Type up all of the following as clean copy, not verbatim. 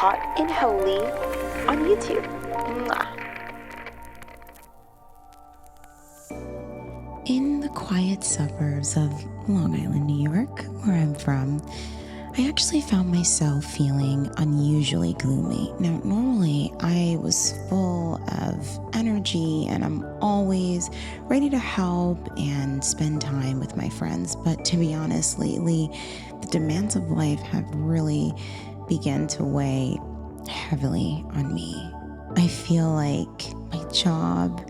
Haute Wholy on YouTube. Mwah. In the quiet suburbs of Long Island, New York, where I'm from, I actually found myself feeling unusually gloomy. Now, normally I was full of energy and I'm always ready to help and spend time with my friends. But to be honest, lately, the demands of life have really begun to weigh heavily on me. I feel like my job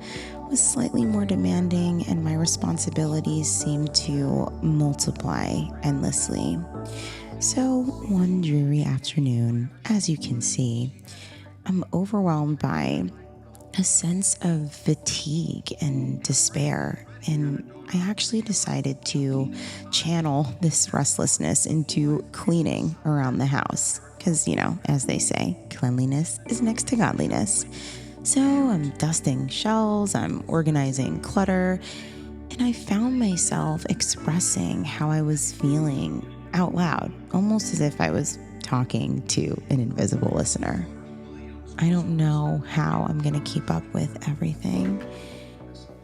was slightly more demanding and my responsibilities seem to multiply endlessly. So one dreary afternoon, as you can see, I'm overwhelmed by a sense of fatigue and despair. And I actually decided to channel this restlessness into cleaning around the house. Because, as they say, cleanliness is next to godliness. So I'm dusting shelves, I'm organizing clutter, and I found myself expressing how I was feeling out loud, almost as if I was talking to an invisible listener. I don't know how I'm going to keep up with everything.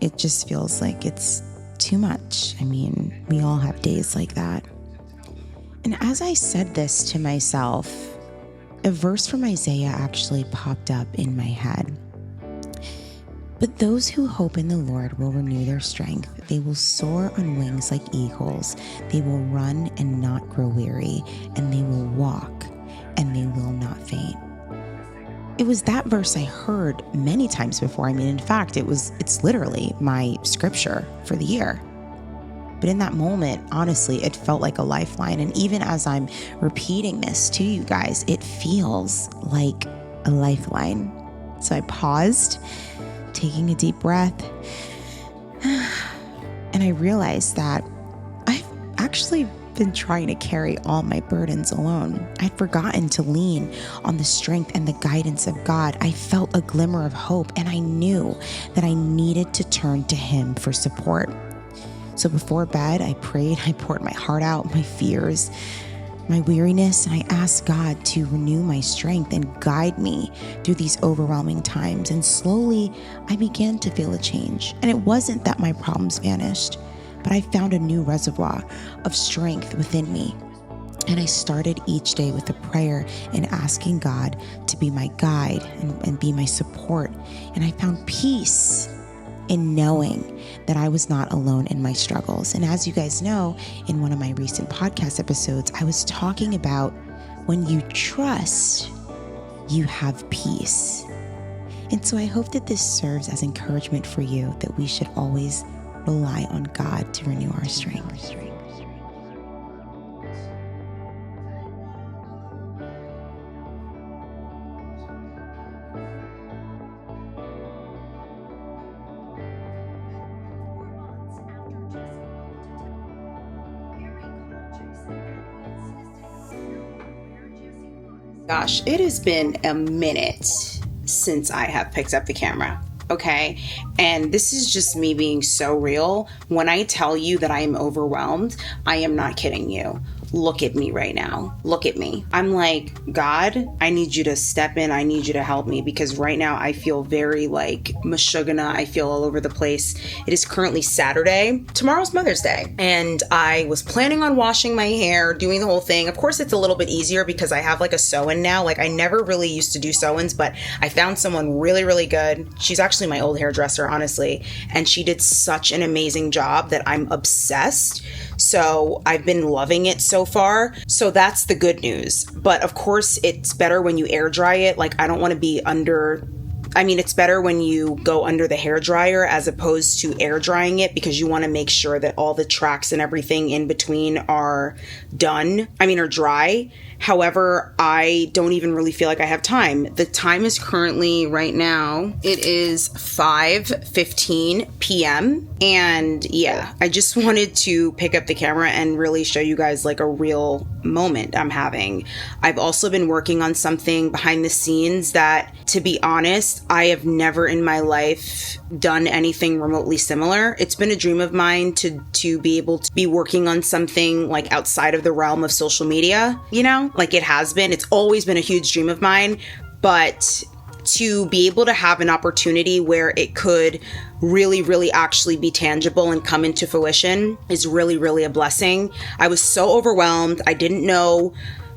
It just feels like it's too much. I mean, we all have days like that. And as I said this to myself, a verse from Isaiah actually popped up in my head. But those who hope in the Lord will renew their strength. They will soar on wings like eagles. They will run and not grow weary, and they will walk and they will not faint. It was that verse I heard many times before. I mean, in fact, it's literally my scripture for the year. But in that moment, honestly, it felt like a lifeline. And even as I'm repeating this to you guys, it feels like a lifeline. So I paused, taking a deep breath, and I realized that I've actually been trying to carry all my burdens alone. I'd forgotten to lean on the strength and the guidance of God. I felt a glimmer of hope, and I knew that I needed to turn to Him for support. So before bed, I prayed, I poured my heart out, my fears, my weariness, and I asked God to renew my strength and guide me through these overwhelming times. And slowly, I began to feel a change. And it wasn't that my problems vanished, but I found a new reservoir of strength within me. And I started each day with a prayer and asking God to be my guide and be my support. And I found peace in knowing that I was not alone in my struggles. And as you guys know, in one of my recent podcast episodes, I was talking about when you trust, you have peace. And so I hope that this serves as encouragement for you that we should always rely on God to renew our strength. Gosh, it has been a minute since I have picked up the camera, okay? And this is just me being so real. When I tell you that I am overwhelmed, I am not kidding you. Look at me right now. Look at me. I'm like, God, I need you to step in. I need you to help me because right now I feel very like mashugana. I feel all over the place. It is currently Saturday. Tomorrow's Mother's Day. And I was planning on washing my hair, doing the whole thing. Of course, it's a little bit easier because I have like a sew-in now. Like I never really used to do sew-ins, but I found someone really, really good. She's actually my old hairdresser, honestly. And she did such an amazing job that I'm obsessed. So I've been loving it so far. So that's the good news. But of course, it's better when you air dry it. Like I don't want to be it's better when you go under the hair dryer as opposed to air drying it because you want to make sure that all the tracks and everything in between are dry. However, I don't even really feel like I have time. The time is currently right now, it is 5:15 p.m. And yeah, I just wanted to pick up the camera and really show you guys like a real moment I'm having. I've also been working on something behind the scenes that, to be honest, honest, I have never in my life done anything remotely similar. It's been a dream of mine to be able to be working on something like outside of the realm of social media, you know, like it has been. It's always been a huge dream of mine, but to be able to have an opportunity where it could really, really actually be tangible and come into fruition is really, really a blessing. I was so overwhelmed. I didn't know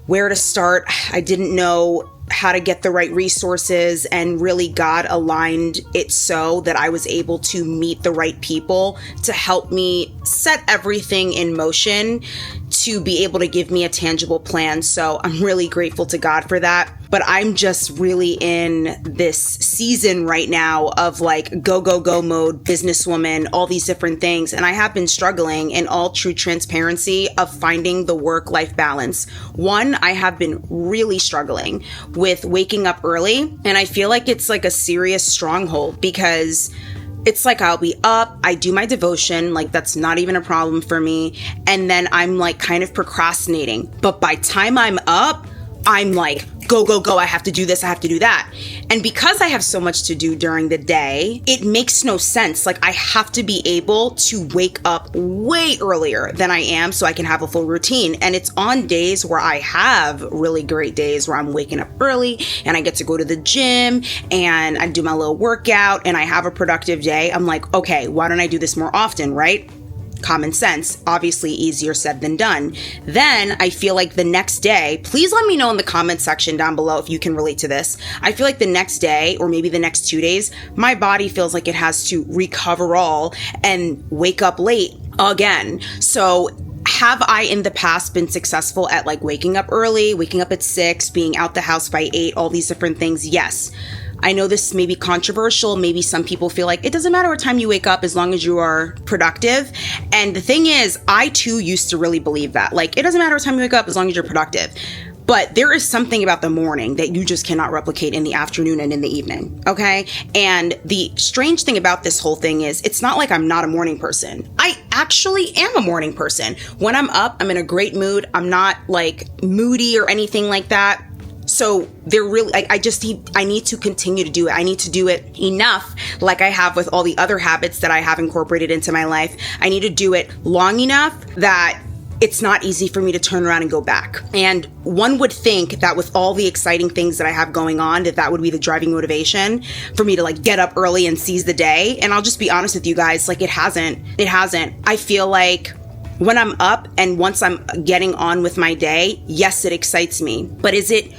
where to start. I didn't know how to get the right resources, and really God aligned it so that I was able to meet the right people to help me set everything in motion to be able to give me a tangible plan. So I'm really grateful to God for that. But I'm just really in this season right now of like go, go, go mode, businesswoman, all these different things. And I have been struggling in all true transparency of finding the work-life balance. One, I have been really struggling with waking up early. And I feel like it's like a serious stronghold because it's like I'll be up, I do my devotion, like that's not even a problem for me. And then I'm like kind of procrastinating. But by time I'm up, I'm like, go, go, go. I have to do this. I have to do that. And because I have so much to do during the day, it makes no sense. Like I have to be able to wake up way earlier than I am so I can have a full routine. And it's on days where I have really great days where I'm waking up early and I get to go to the gym and I do my little workout and I have a productive day. I'm like, okay, why don't I do this more often, right? Common sense, obviously easier said than done. Then I feel like the next day, please let me know in the comment section down below if you can relate to this. I feel like the next day or maybe the next 2 days, my body feels like it has to recover all and wake up late again. So have I in the past been successful at like waking up early, waking up at 6, being out the house by 8, all these different things? Yes. I know this may be controversial. Maybe some people feel like it doesn't matter what time you wake up as long as you are productive. And the thing is, I too used to really believe that. Like, it doesn't matter what time you wake up as long as you're productive. But there is something about the morning that you just cannot replicate in the afternoon and in the evening, okay? And the strange thing about this whole thing is it's not like I'm not a morning person. I actually am a morning person. When I'm up, I'm in a great mood. I'm not like moody or anything like that. So they're really, I need to continue to do it. I need to do it enough, like I have with all the other habits that I have incorporated into my life. I need to do it long enough that it's not easy for me to turn around and go back. And one would think that with all the exciting things that I have going on, that would be the driving motivation for me to like get up early and seize the day. And I'll just be honest with you guys, like it hasn't. I feel like when I'm up and once I'm getting on with my day, yes, it excites me. But is it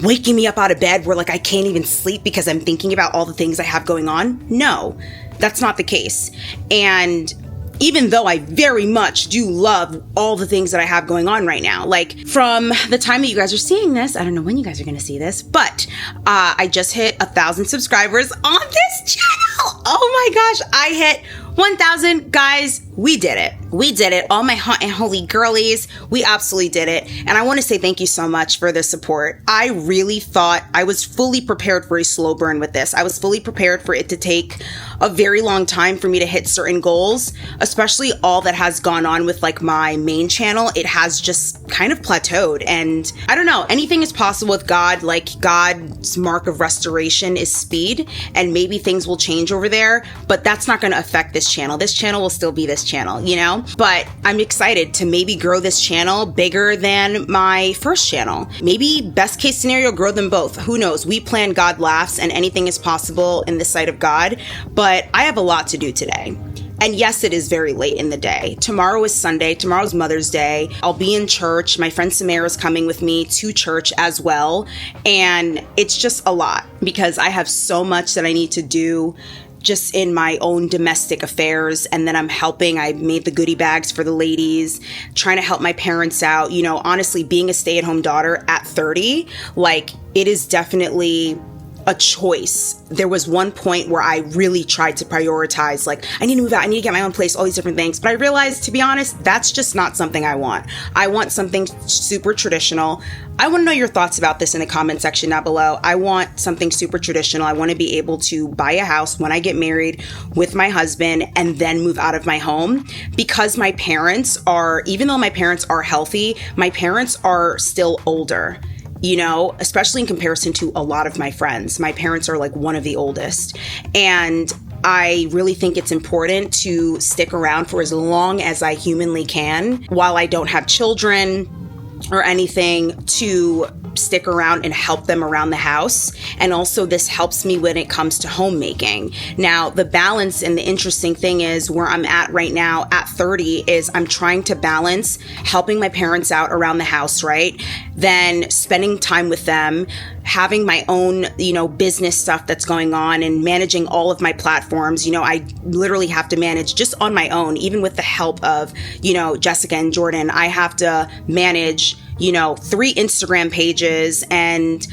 waking me up out of bed where like I can't even sleep because I'm thinking about all the things I have going on? No, that's not the case. And even though I very much do love all the things that I have going on right now, like from the time that you guys are seeing this, I don't know when you guys are going to see this, but I just hit 1,000 subscribers on this channel. Oh my gosh, I hit 1,000. Guys, we did it. We did it. All my hot and holy girlies, we absolutely did it. And I want to say thank you so much for the support. I really thought I was fully prepared for a slow burn with this. I was fully prepared for it to take a very long time for me to hit certain goals, especially all that has gone on with like my main channel. It has just kind of plateaued. And I don't know, anything is possible with God. Like God's mark of restoration is speed, and maybe things will change over there, but that's not going to affect this channel. This channel will still be this channel, you know? But I'm excited to maybe grow this channel bigger than my first channel. Maybe best case scenario, grow them both. Who knows? We plan, God laughs, and anything is possible in the sight of God. But I have a lot to do today. And yes, it is very late in the day. Tomorrow is Sunday. Tomorrow's Mother's Day. I'll be in church. My friend Samara's coming with me to church as well. And it's just a lot because I have so much that I need to do just in my own domestic affairs. And then I'm helping. I made the goodie bags for the ladies, trying to help my parents out. You know, honestly, being a stay-at-home daughter at 30, like it is definitely a choice. There was one point where I really tried to prioritize, like, I need to move out, I need to get my own place, all these different things. But I realized, to be honest, that's just not something I want. I want something super traditional. I want to know your thoughts about this in the comment section down below. I want something super traditional. I want to be able to buy a house when I get married with my husband and then move out of my home, because my parents are, even though my parents are healthy, my parents are still older. you know, especially in comparison to a lot of my friends. My parents are like one of the oldest. And I really think it's important to stick around for as long as I humanly can while I don't have children or anything, to stick around and help them around the house. And also this helps me when it comes to homemaking. Now, the balance and the interesting thing is where I'm at right now at 30 is I'm trying to balance helping my parents out around the house, right? Then spending time with them, having my own, you know, business stuff that's going on and managing all of my platforms. You know, I literally have to manage just on my own, even with the help of, you know, Jessica and Jordan. I have to manage, you know, 3 Instagram pages, and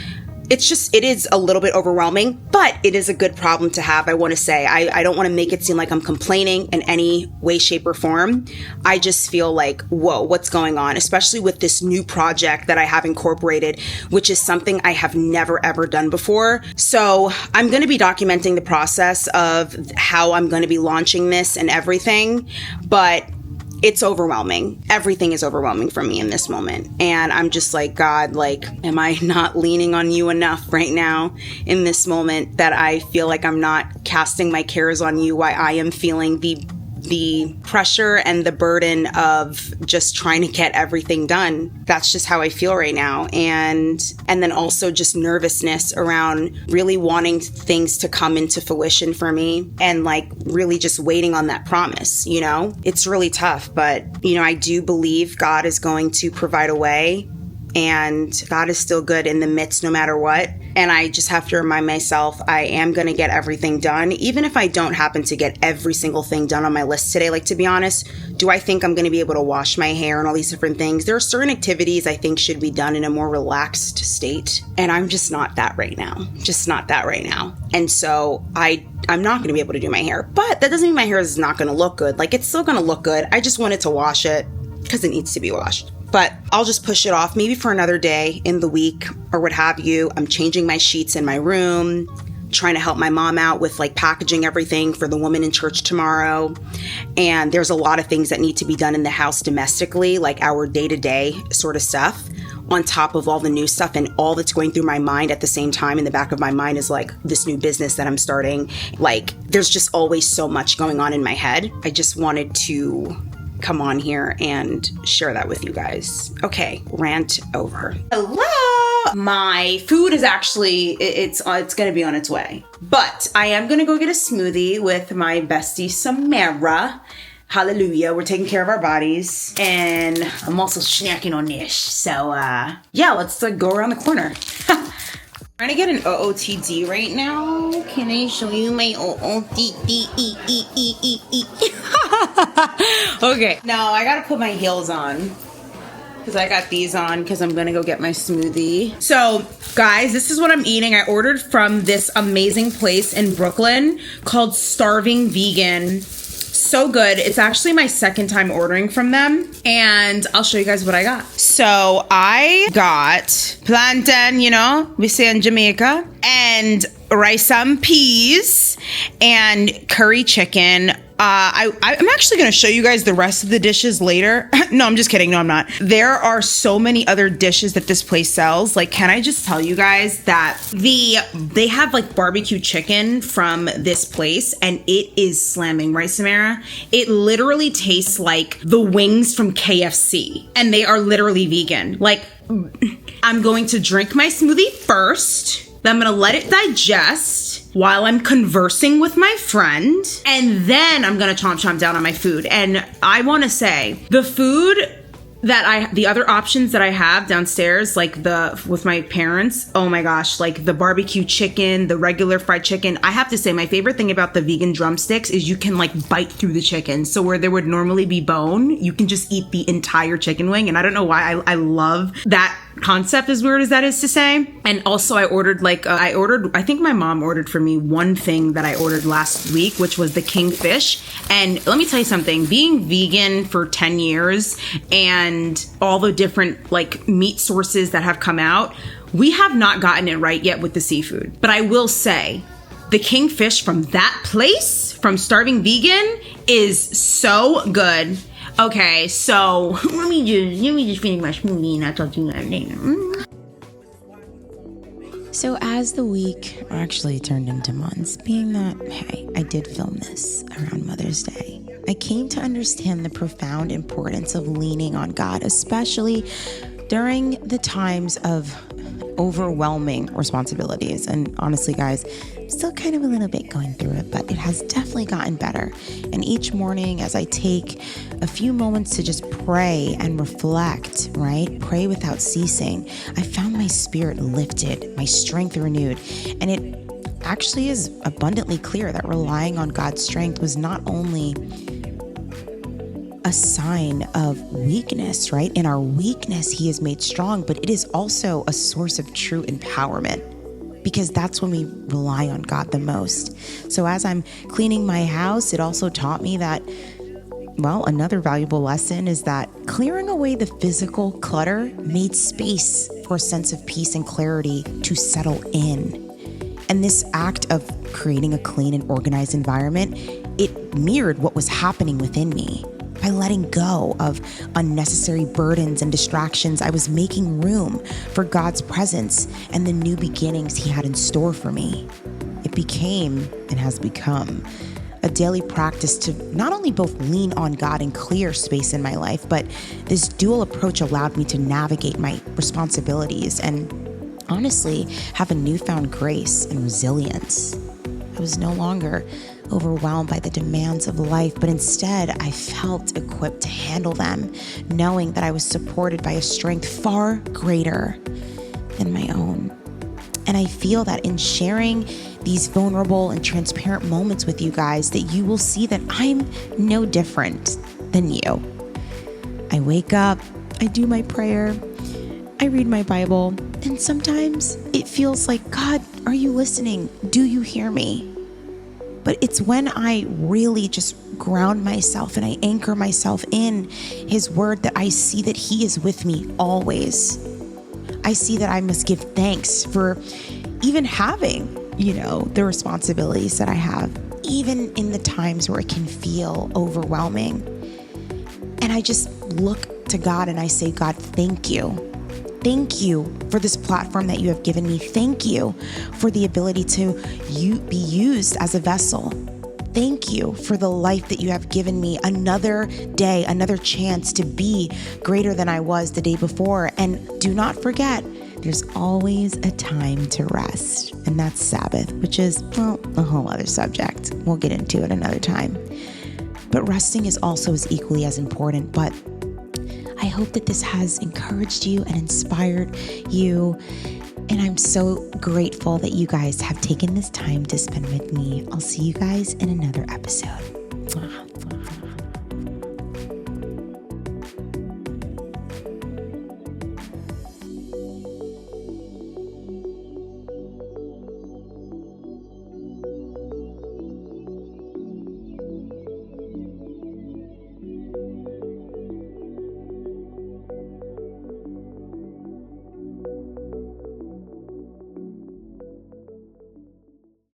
it is a little bit overwhelming, but it is a good problem to have. I want to say, I don't want to make it seem like I'm complaining in any way, shape, or form. I just feel like, whoa, what's going on? Especially with this new project that I have incorporated, which is something I have never, ever done before. So I'm going to be documenting the process of how I'm going to be launching this and everything, but it's overwhelming. Everything is overwhelming for me in this moment. And I'm just like, God, like, am I not leaning on you enough right now in this moment that I feel like I'm not casting my cares on you, why I am feeling the pressure and the burden of just trying to get everything done. That's just how I feel right now. And then also just nervousness around really wanting things to come into fruition for me and like really just waiting on that promise, you know? It's really tough, but you know, I do believe God is going to provide a way, and God is still good in the midst no matter what. And I just have to remind myself I am going to get everything done, even if I don't happen to get every single thing done on my list today. Like, to be honest, do I think I'm going to be able to wash my hair and all these different things? There are certain activities I think should be done in a more relaxed state. And I'm just not that right now. Just not that right now. And so I'm not going to be able to do my hair. But that doesn't mean my hair is not going to look good. Like, it's still going to look good. I just wanted to wash it because it needs to be washed. But I'll just push it off maybe for another day in the week or what have you. I'm changing my sheets in my room, trying to help my mom out with like packaging everything for the woman in church tomorrow. And there's a lot of things that need to be done in the house domestically, like our day-to-day sort of stuff, on top of all the new stuff. And all that's going through my mind at the same time in the back of my mind is like this new business that I'm starting. Like, there's just always so much going on in my head. I just wanted to come on here and share that with you guys. Okay, rant over. Hello! My food is actually, it's gonna be on its way. But I am gonna go get a smoothie with my bestie Samara. Hallelujah, we're taking care of our bodies. And I'm also snacking on this. So yeah, let's go around the corner. Trying to get an OOTD right now. Can I show you my OOTD? Okay. No, I gotta put my heels on because I got these on because I'm gonna go get my smoothie. So, guys, this is what I'm eating. I ordered from this amazing place in Brooklyn called Starving Vegan. So good. It's actually my second time ordering from them, and I'll show you guys what I got. So I got plantain, you know, we say in Jamaica, and rice and peas, and curry chicken. I'm actually going to show you guys the rest of the dishes later. No, I'm just kidding. No, I'm not. There are so many other dishes that this place sells. Like, can I just tell you guys that they have like barbecue chicken from this place, and it is slamming, right, Samara? It literally tastes like the wings from KFC, and they are literally vegan. Like, I'm going to drink my smoothie first. Then I'm going to let it digest while I'm conversing with my friend. And then I'm going to chomp down on my food. And I want to say the food that the other options that I have downstairs, like with my parents, oh my gosh, like the barbecue chicken, the regular fried chicken. I have to say my favorite thing about the vegan drumsticks is you can like bite through the chicken. So where there would normally be bone, you can just eat the entire chicken wing. And I don't know why I love that concept, as weird as that is to say. And also I ordered I think my mom ordered for me one thing that I ordered last week, which was the kingfish. And let me tell you something, being vegan for 10 years and all the different like meat sources that have come out, we have not gotten it right yet with the seafood. But I will say the kingfish from that place, from Starving Vegan, is so good. Okay, so let me just finish my smoothie and I'll talk to you later. So as the week actually turned into months, being that, hey, I did film this around Mother's Day, I came to understand the profound importance of leaning on God, especially during the times of overwhelming responsibilities. And honestly, guys, I'm still kind of a little bit going through it, but it has definitely gotten better. And each morning as I take a few moments to just pray and reflect, right? Pray without ceasing, I found my spirit lifted, my strength renewed. And it actually is abundantly clear that relying on God's strength was not only a sign of weakness, right? In our weakness, He is made strong, but it is also a source of true empowerment, because that's when we rely on God the most. So as I'm cleaning my house, it also taught me that, well, another valuable lesson is that clearing away the physical clutter made space for a sense of peace and clarity to settle in. And this act of creating a clean and organized environment, it mirrored what was happening within me. By letting go of unnecessary burdens and distractions, I was making room for God's presence and the new beginnings He had in store for me. It became and has become a daily practice to not only both lean on God and clear space in my life, but this dual approach allowed me to navigate my responsibilities and honestly have a newfound grace and resilience. I was no longer overwhelmed by the demands of life, but instead I felt equipped to handle them, knowing that I was supported by a strength far greater than my own. And I feel that in sharing these vulnerable and transparent moments with you guys, that you will see that I'm no different than you. I wake up, I do my prayer, I read my Bible, and sometimes it feels like, God, are you listening? Do you hear me? But it's when I really just ground myself and I anchor myself in His word that I see that He is with me always. I see that I must give thanks for even having, the responsibilities that I have, even in the times where it can feel overwhelming. And I just look to God and I say, God, thank you. Thank you for this platform that you have given me. Thank you for the ability to be used as a vessel. Thank you for the life that you have given me. Another day, another chance to be greater than I was the day before. And do not forget, there's always a time to rest. And that's Sabbath, which is, well, a whole other subject. We'll get into it another time. But resting is also as equally as important. But I hope that this has encouraged you and inspired you. And I'm so grateful that you guys have taken this time to spend with me. I'll see you guys in another episode. Mwah.